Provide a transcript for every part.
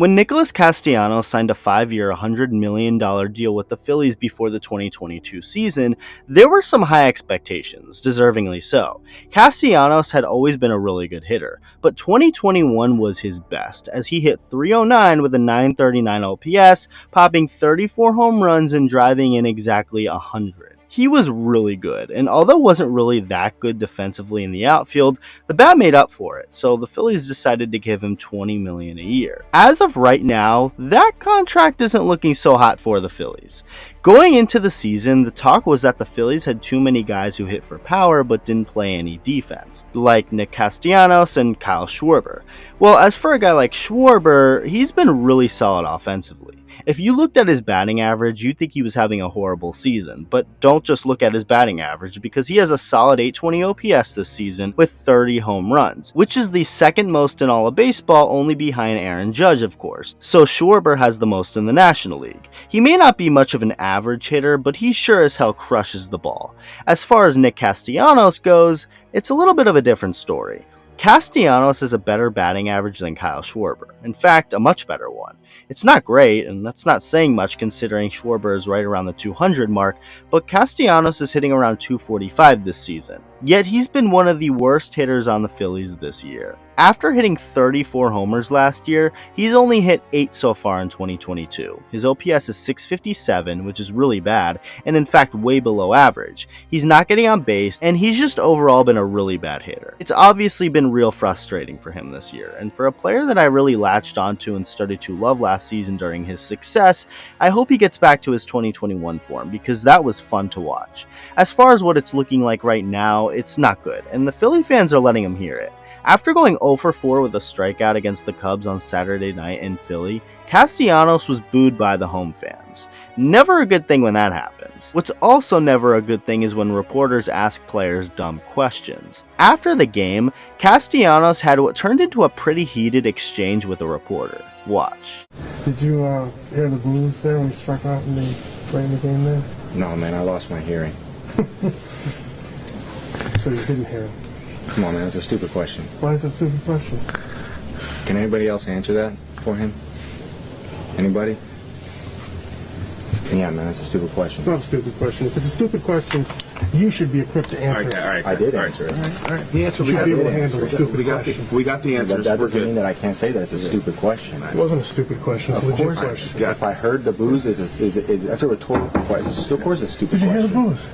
When Nicholas Castellanos signed a 5-year, $100 million deal with the Phillies before the 2022 season, there were some high expectations, deservingly so. Castellanos had always been a really good hitter, but 2021 was his best, as he hit .309 with a .939 OPS, popping 34 home runs and driving in exactly 100. He was really good, and although wasn't really that good defensively in the outfield, the bat made up for it, so the Phillies decided to give him $20 million a year. As of right now, that contract isn't looking so hot for the Phillies. Going into the season, the talk was that the Phillies had too many guys who hit for power but didn't play any defense, like Nick Castellanos and Kyle Schwarber. Well, as for a guy like Schwarber, he's been really solid offensively. If you looked at his batting average, you'd think he was having a horrible season, but don't just look at his batting average, because he has a solid .820 OPS this season with 30 home runs, which is the second most in all of baseball, only behind Aaron Judge, of course. So Schwarber has the most in the National League. He may not be much of an average hitter, but he sure as hell crushes the ball. As far as Nick Castellanos goes, it's a little bit of a different story. Castellanos has a better batting average than Kyle Schwarber. In fact, a much better one. It's not great, and that's not saying much considering Schwarber is right around the 200 mark, but Castellanos is hitting around 245 this season. Yet he's been one of the worst hitters on the Phillies this year. After hitting 34 homers last year, he's only hit 8 so far in 2022. His OPS is .657, which is really bad, and in fact way below average. He's not getting on base, and he's just overall been a really bad hitter. It's obviously been real frustrating for him this year, and for a player that I really latched onto and started to love last season during his success, I hope he gets back to his 2021 form, because that was fun to watch. As far as what it's looking like right now, it's not good, and the Philly fans are letting him hear it. After going 0 for 4 with a strikeout against the Cubs on Saturday night in Philly, Castellanos was booed by the home fans. Never a good thing when that happens. What's also never a good thing is when reporters ask players dumb questions. After the game, Castellanos had what turned into a pretty heated exchange with a reporter. Watch. Did you hear the blues there when you struck out in the game there? No, man, I lost my hearing. So you didn't hear it? Come on, man, that's a stupid question. Why is that a stupid question? Can anybody else answer that for him? Anybody? Yeah, man, that's a stupid question. It's not a stupid question. If it's a stupid question, you should be equipped to answer it. All right, I did answer it. All right. The answer You should be able to handle a stupid question. We got the answers. That doesn't mean that I can't say that it's a stupid question. It wasn't a stupid question. It's a legit question. If I heard the booze, that's a rhetorical question. Of course, it's a stupid Did you hear question. the booze?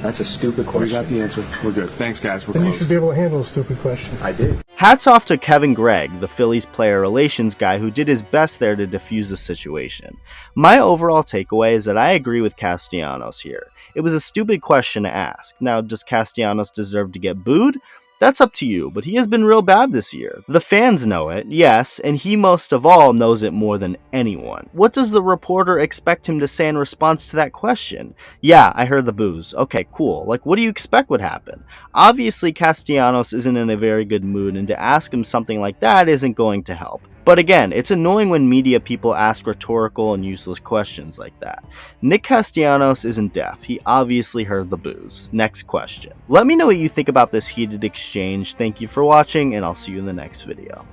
That's a stupid question. We got the answer. We're good. Thanks, guys. We're Then you close. should be able to handle a stupid question. I did. Hats off to Kevin Gregg, the Phillies player relations guy who did his best there to defuse the situation. My overall takeaway is that I agree with Castellanos here. It was a stupid question to ask. Now, does Castellanos deserve to get booed? That's up to you, but he has been real bad this year. The fans know it, yes, and he most of all knows it more than anyone. What does the reporter expect him to say in response to that question? Yeah, I heard the booze. Okay, cool. Like, what do you expect would happen? Obviously, Castellanos isn't in a very good mood, and to ask him something like that isn't going to help. But again, it's annoying when media people ask rhetorical and useless questions like that. Nick Castellanos isn't deaf. He obviously heard the booze. Next question. Let me know what you think about this heated exchange. Thank you for watching, and I'll see you in the next video.